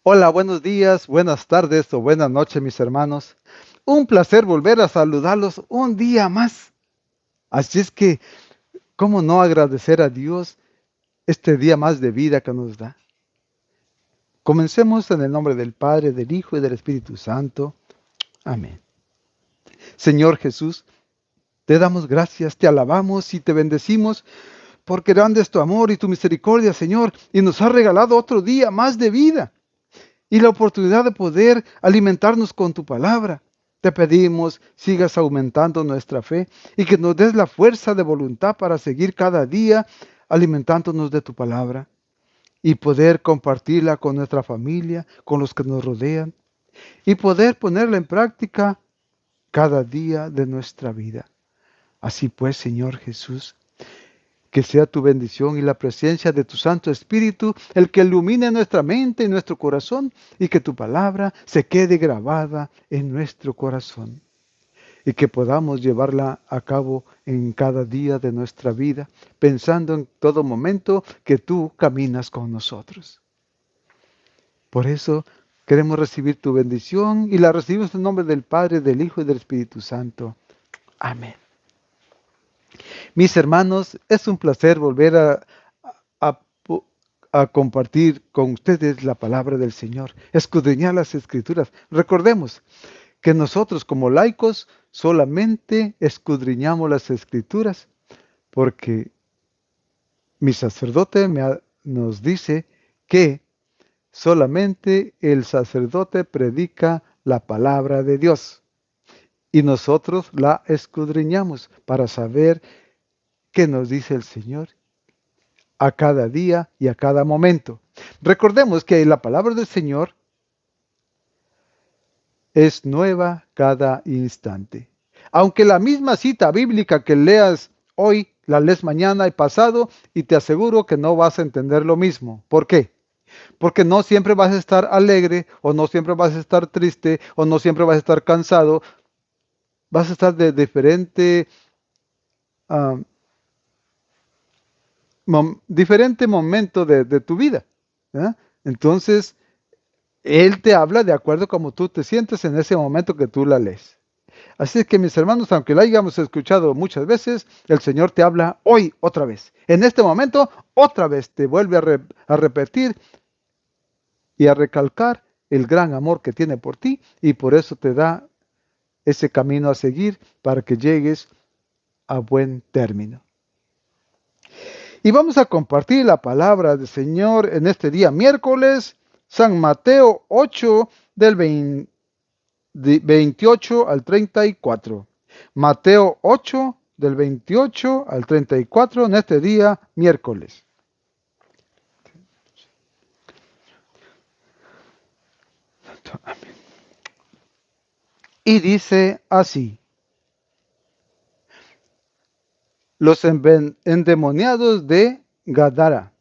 Hola, buenos días, buenas tardes o buenas noches, mis hermanos. Un placer volver a saludarlos un día más. Así es que, ¿cómo no agradecer a Dios este día más de vida que nos da? Comencemos en el nombre del Padre, del Hijo y del Espíritu Santo. Amén. Señor Jesús, te damos gracias, te alabamos y te bendecimos porque grande es tu amor y tu misericordia, Señor, y nos has regalado otro día más de vida y la oportunidad de poder alimentarnos con tu palabra. Te pedimos, sigas aumentando nuestra fe y que nos des la fuerza de voluntad para seguir cada día alimentándonos de tu palabra y poder compartirla con nuestra familia, con los que nos rodean y poder ponerla en práctica cada día de nuestra vida. Así pues, Señor Jesús, que sea tu bendición y la presencia de tu Santo Espíritu el que ilumine nuestra mente y nuestro corazón y que tu palabra se quede grabada en nuestro corazón y que podamos llevarla a cabo en cada día de nuestra vida, pensando en todo momento que tú caminas con nosotros. Por eso queremos recibir tu bendición y la recibimos en nombre del Padre, del Hijo y del Espíritu Santo. Amén. Mis hermanos, es un placer volver a, a compartir con ustedes la palabra del Señor, escudriñar las Escrituras. Recordemos que nosotros como laicos solamente escudriñamos las Escrituras porque mi sacerdote nos dice que solamente el sacerdote predica la palabra de Dios y nosotros la escudriñamos para saber qué nos dice el Señor a cada día y a cada momento. Recordemos que la palabra del Señor es nueva cada instante. Aunque la misma cita bíblica que leas hoy, la lees mañana y pasado, y te aseguro que no vas a entender lo mismo. ¿Por qué? Porque no siempre vas a estar alegre, o no siempre vas a estar triste, o no siempre vas a estar cansado. Vas a estar de diferente, ah, diferente momento de tu vida. ¿Eh? Entonces, Él te habla de acuerdo como tú te sientes en ese momento que tú la lees. Así es que mis hermanos, aunque la hayamos escuchado muchas veces, el Señor te habla hoy otra vez. En este momento, otra vez te vuelve a repetir y a recalcar el gran amor que tiene por ti y por eso te da ese camino a seguir para que llegues a buen término. Y vamos a compartir la palabra del Señor en este día miércoles, San Mateo 8 del 28 al 34. Mateo 8 del 28 al 34 en este día miércoles. Y dice así: los endemoniados de Gadara.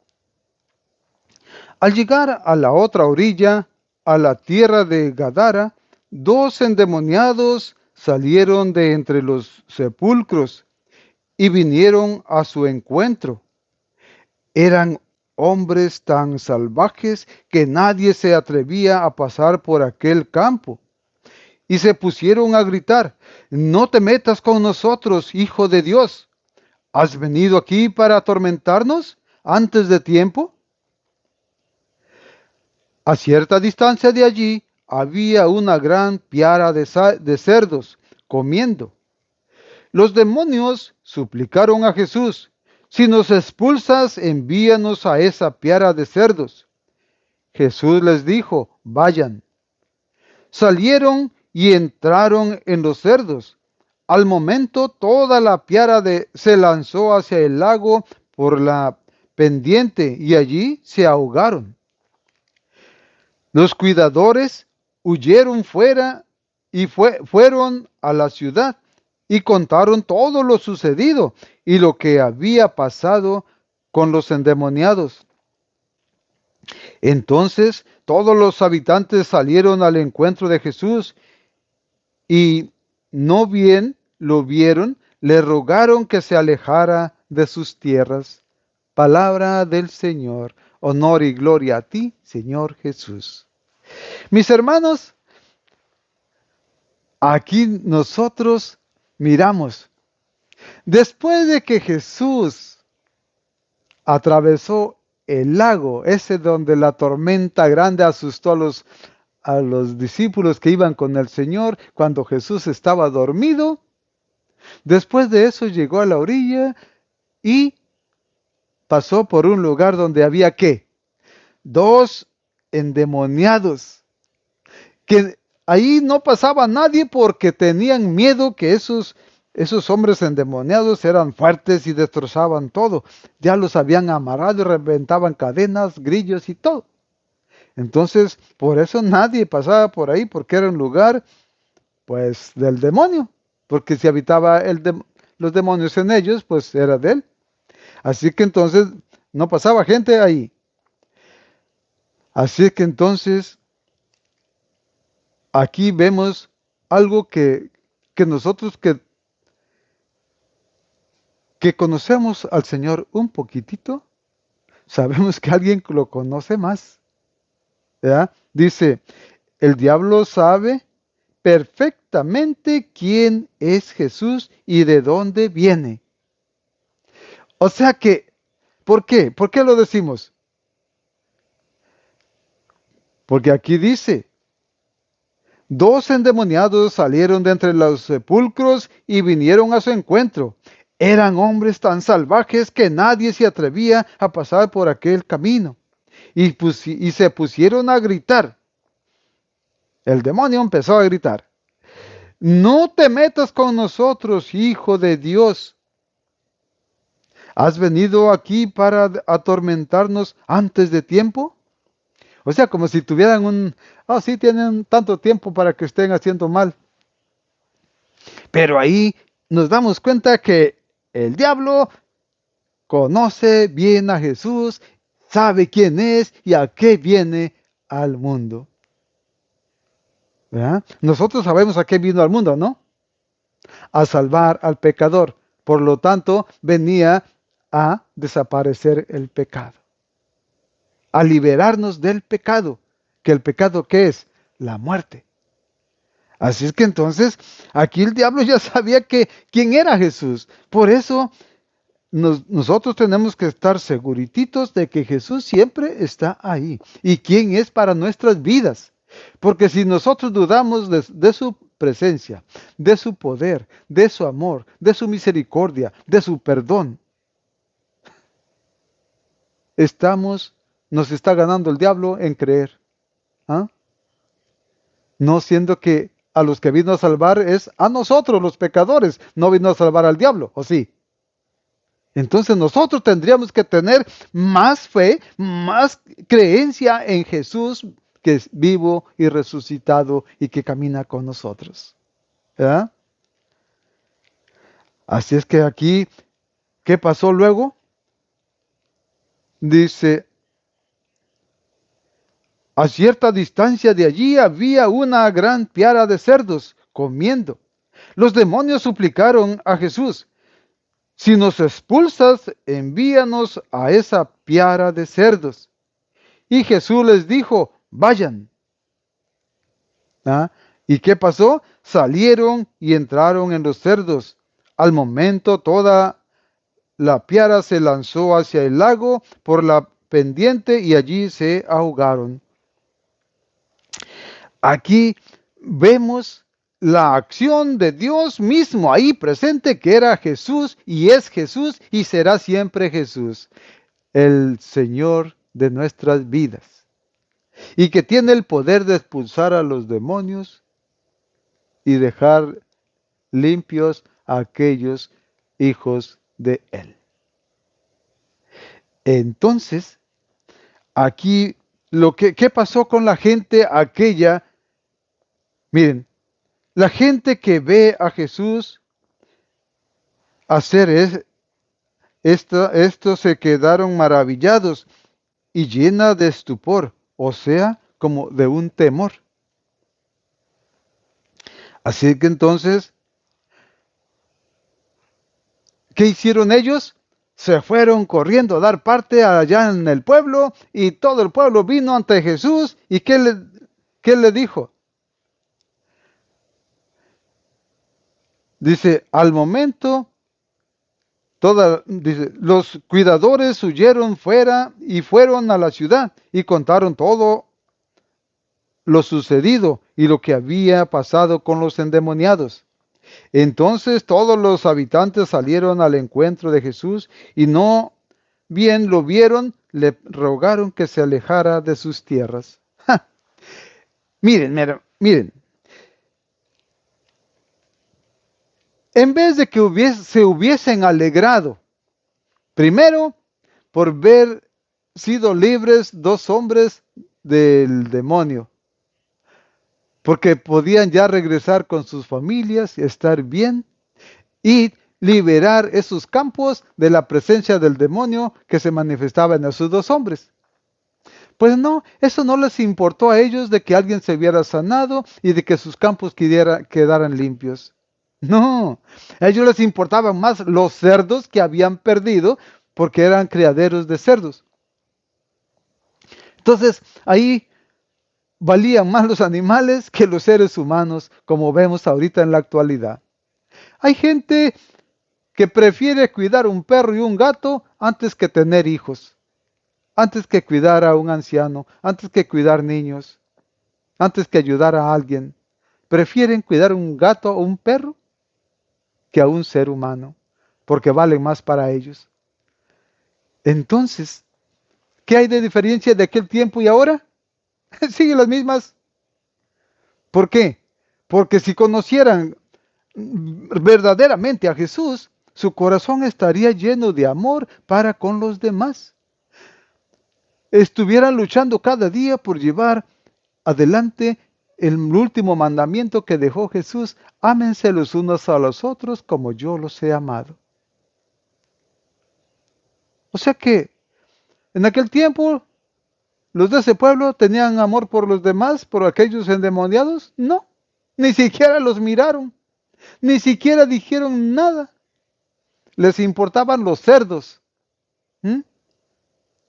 Al llegar a la otra orilla, a la tierra de Gadara, dos endemoniados salieron de entre los sepulcros y vinieron a su encuentro. Eran hombres tan salvajes que nadie se atrevía a pasar por aquel campo. Y se pusieron a gritar: no te metas con nosotros, hijo de Dios. ¿Has venido aquí para atormentarnos antes de tiempo? A cierta distancia de allí había una gran piara de cerdos comiendo. Los demonios suplicaron a Jesús: si nos expulsas, envíanos a esa piara de cerdos. Jesús les dijo: vayan. Salieron y entraron en los cerdos. Al momento toda la piara se lanzó hacia el lago por la pendiente y allí se ahogaron. Los cuidadores huyeron fuera y fueron a la ciudad y contaron todo lo sucedido y lo que había pasado con los endemoniados. Entonces todos los habitantes salieron al encuentro de Jesús y no bien lo vieron, le rogaron que se alejara de sus tierras. Palabra del Señor. Honor y gloria a ti, Señor Jesús. Mis hermanos, aquí nosotros miramos, después de que Jesús atravesó el lago, ese donde la tormenta grande asustó a los discípulos que iban con el Señor cuando Jesús estaba dormido, después de eso llegó a la orilla y pasó por un lugar donde había ¿qué? Dos endemoniados, que ahí no pasaba nadie porque tenían miedo que esos hombres endemoniados eran fuertes y destrozaban todo. Ya los habían amarrado y reventaban cadenas, grillos y todo. Entonces, por eso nadie pasaba por ahí, porque era un lugar, pues, del demonio. Porque si habitaba los demonios en ellos, pues era de él. Así que entonces no pasaba gente ahí. Así que entonces aquí vemos algo que nosotros que conocemos al Señor un poquitito, sabemos que alguien lo conoce más. ¿Ya? Dice, el diablo sabe perfectamente quién es Jesús y de dónde viene. O sea que, ¿por qué? ¿Por qué lo decimos? Porque aquí dice, dos endemoniados salieron de entre los sepulcros y vinieron a su encuentro. Eran hombres tan salvajes que nadie se atrevía a pasar por aquel camino. Y se pusieron a gritar. El demonio empezó a gritar. No te metas con nosotros, hijo de Dios. ¿Has venido aquí para atormentarnos antes de tiempo? O sea, como si tuvieran sí, tienen tanto tiempo para que estén haciendo mal. Pero ahí nos damos cuenta que el diablo conoce bien a Jesús, sabe quién es y a qué viene al mundo. ¿Verdad? Nosotros sabemos a qué vino al mundo, ¿no? A salvar al pecador. Por lo tanto, venía a desaparecer el pecado, a liberarnos del pecado. ¿Que el pecado qué es? La muerte. Así es que entonces, aquí el diablo ya sabía quién era Jesús. Por eso, nosotros tenemos que estar segurititos de que Jesús siempre está ahí. ¿Y quién es para nuestras vidas? Porque si nosotros dudamos de su presencia, de su poder, de su amor, de su misericordia, de su perdón, nos está ganando el diablo en creer. ¿Ah? No siendo que a los que vino a salvar es a nosotros los pecadores, no vino a salvar al diablo, ¿o sí? Entonces nosotros tendríamos que tener más fe, más creencia en Jesús, que es vivo y resucitado y que camina con nosotros. ¿Verdad? Así es que aquí, ¿qué pasó luego? Dice, a cierta distancia de allí había una gran piara de cerdos comiendo. Los demonios suplicaron a Jesús, si nos expulsas, envíanos a esa piara de cerdos. Y Jesús les dijo, vayan. ¿Ah? ¿Y qué pasó? Salieron y entraron en los cerdos. Al momento toda la piara se lanzó hacia el lago por la pendiente y allí se ahogaron. Aquí vemos la acción de Dios mismo ahí presente, que era Jesús y es Jesús y será siempre Jesús, el Señor de nuestras vidas, y que tiene el poder de expulsar a los demonios y dejar limpios a aquellos hijos de Él. Entonces, aquí ¿qué pasó con la gente aquella? Miren, la gente que ve a Jesús hacer esto se quedaron maravillados y llena de estupor, o sea, como de un temor. Así que entonces, ¿qué hicieron ellos? Se fueron corriendo a dar parte allá en el pueblo y todo el pueblo vino ante Jesús. ¿Y ¿qué le dijo? Dice, al momento, dice, los cuidadores huyeron fuera y fueron a la ciudad y contaron todo lo sucedido y lo que había pasado con los endemoniados. Entonces todos los habitantes salieron al encuentro de Jesús y no bien lo vieron, le rogaron que se alejara de sus tierras. ¡Ja! Miren, en vez de que se hubiesen alegrado, primero, por ver sido libres dos hombres del demonio, porque podían ya regresar con sus familias y estar bien y liberar esos campos de la presencia del demonio que se manifestaba en esos dos hombres. Pues no, eso no les importó a ellos de que alguien se viera sanado y de que sus campos quedaran limpios. No, a ellos les importaban más los cerdos que habían perdido porque eran criaderos de cerdos. Entonces, ahí valían más los animales que los seres humanos, como vemos ahorita en la actualidad. Hay gente que prefiere cuidar un perro y un gato antes que tener hijos, antes que cuidar a un anciano, antes que cuidar niños, antes que ayudar a alguien. Prefieren cuidar un gato o un perro que a un ser humano, porque valen más para ellos. Entonces, ¿qué hay de diferencia de aquel tiempo y ahora? Siguen las mismas. ¿Por qué? Porque si conocieran verdaderamente a Jesús, su corazón estaría lleno de amor para con los demás. Estuvieran luchando cada día por llevar adelante el último mandamiento que dejó Jesús: ámense los unos a los otros como yo los he amado. O sea que en aquel tiempo los de ese pueblo tenían amor por los demás, por aquellos endemoniados. No, ni siquiera los miraron, ni siquiera dijeron nada. Les importaban los cerdos. ¿Mm?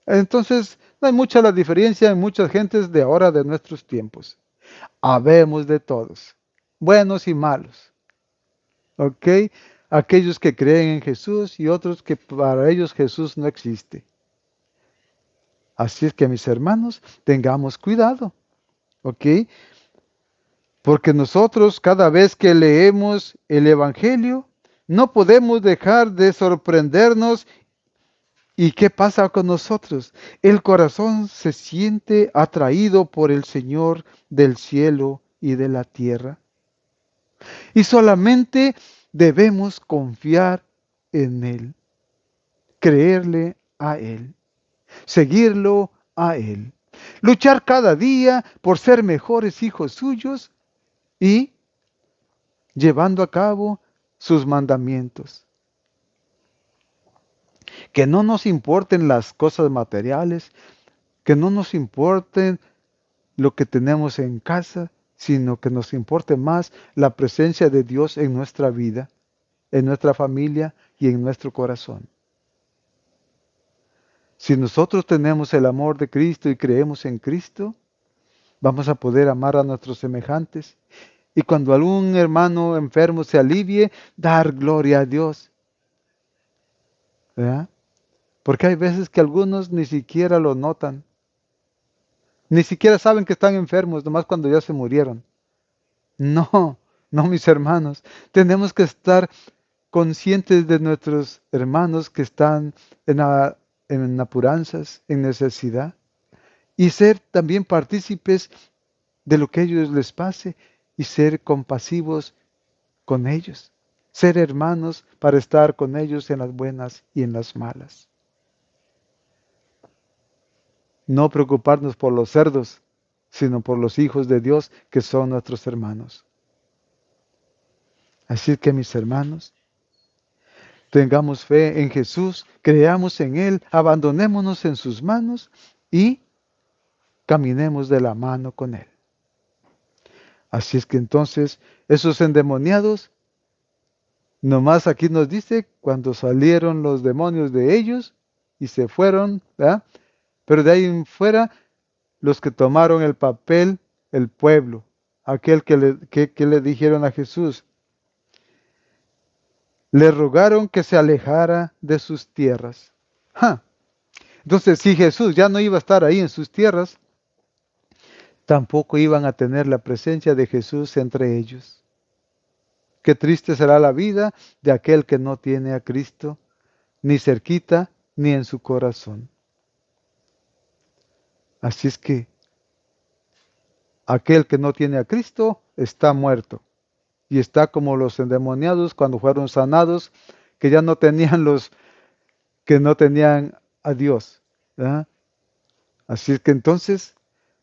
Entonces, no hay mucha la diferencia en muchas gentes de ahora, de nuestros tiempos. Habemos de todos, buenos y malos. ¿Ok? Aquellos que creen en Jesús y otros que para ellos Jesús no existe. Así es que, mis hermanos, tengamos cuidado. ¿Ok? Porque nosotros, cada vez que leemos el Evangelio, no podemos dejar de sorprendernos. ¿Y qué pasa con nosotros? El corazón se siente atraído por el Señor del cielo y de la tierra. Y solamente debemos confiar en Él, creerle a Él, seguirlo a Él, luchar cada día por ser mejores hijos suyos y llevando a cabo sus mandamientos. Que no nos importen las cosas materiales, que no nos importen lo que tenemos en casa, sino que nos importe más la presencia de Dios en nuestra vida, en nuestra familia y en nuestro corazón. Si nosotros tenemos el amor de Cristo y creemos en Cristo, vamos a poder amar a nuestros semejantes. Y cuando algún hermano enfermo se alivie, dar gloria a Dios. ¿Verdad? Porque hay veces que algunos ni siquiera lo notan. Ni siquiera saben que están enfermos, nomás cuando ya se murieron. No, no, mis hermanos. Tenemos que estar conscientes de nuestros hermanos que están en apuranzas, en necesidad, y ser también partícipes de lo que a ellos les pase y ser compasivos con ellos. Ser hermanos para estar con ellos en las buenas y en las malas. No preocuparnos por los cerdos, sino por los hijos de Dios que son nuestros hermanos. Así que, mis hermanos, tengamos fe en Jesús, creamos en Él, abandonémonos en sus manos y caminemos de la mano con Él. Así es que entonces, esos endemoniados, nomás aquí nos dice, cuando salieron los demonios de ellos y se fueron, ¿verdad? Pero de ahí en fuera, los que tomaron el papel el pueblo, aquel que le dijeron a Jesús, le rogaron que se alejara de sus tierras. ¡Ja! Entonces, si Jesús ya no iba a estar ahí en sus tierras, tampoco iban a tener la presencia de Jesús entre ellos. Qué triste será la vida de aquel que no tiene a Cristo, ni cerquita, ni en su corazón. Así es que aquel que no tiene a Cristo está muerto. Y está como los endemoniados cuando fueron sanados, que ya no tenían que no tenían a Dios. ¿Verdad? Así es que entonces,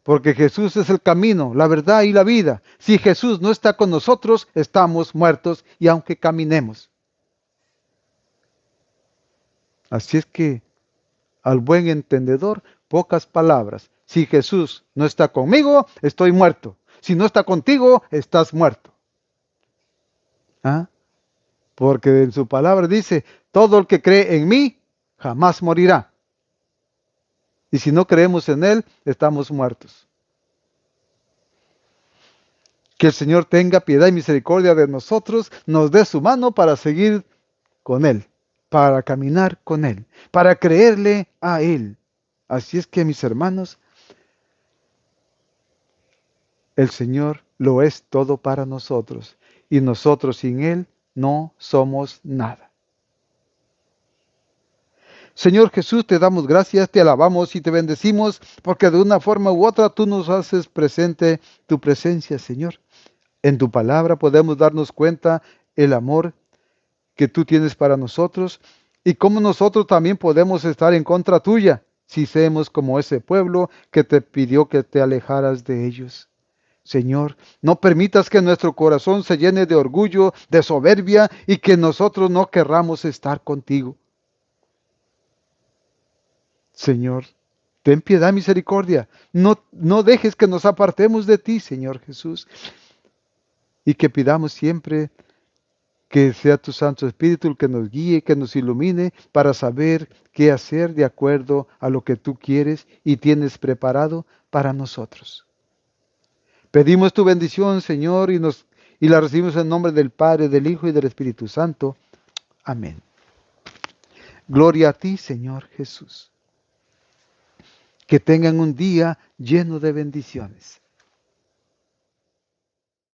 porque Jesús es el camino, la verdad y la vida. Si Jesús no está con nosotros, estamos muertos y aunque caminemos. Así es que al buen entendedor, pocas palabras. Si Jesús no está conmigo, estoy muerto. Si no está contigo, estás muerto. ¿Ah? Porque en su palabra dice, todo el que cree en mí, jamás morirá. Y si no creemos en Él, estamos muertos. Que el Señor tenga piedad y misericordia de nosotros, nos dé su mano para seguir con Él, para caminar con Él, para creerle a Él. Así es que, mis hermanos, el Señor lo es todo para nosotros, y nosotros sin Él no somos nada. Señor Jesús, te damos gracias, te alabamos y te bendecimos, porque de una forma u otra tú nos haces presente tu presencia, Señor. En tu palabra podemos darnos cuenta el amor que tú tienes para nosotros y cómo nosotros también podemos estar en contra tuya si seamos como ese pueblo que te pidió que te alejaras de ellos. Señor, no permitas que nuestro corazón se llene de orgullo, de soberbia y que nosotros no querramos estar contigo. Señor, ten piedad, misericordia. No dejes que nos apartemos de ti, Señor Jesús. Y que pidamos siempre que sea tu Santo Espíritu el que nos guíe, que nos ilumine para saber qué hacer de acuerdo a lo que tú quieres y tienes preparado para nosotros. Pedimos tu bendición, Señor, y la recibimos en nombre del Padre, del Hijo y del Espíritu Santo. Amén. Gloria a ti, Señor Jesús. Que tengan un día lleno de bendiciones.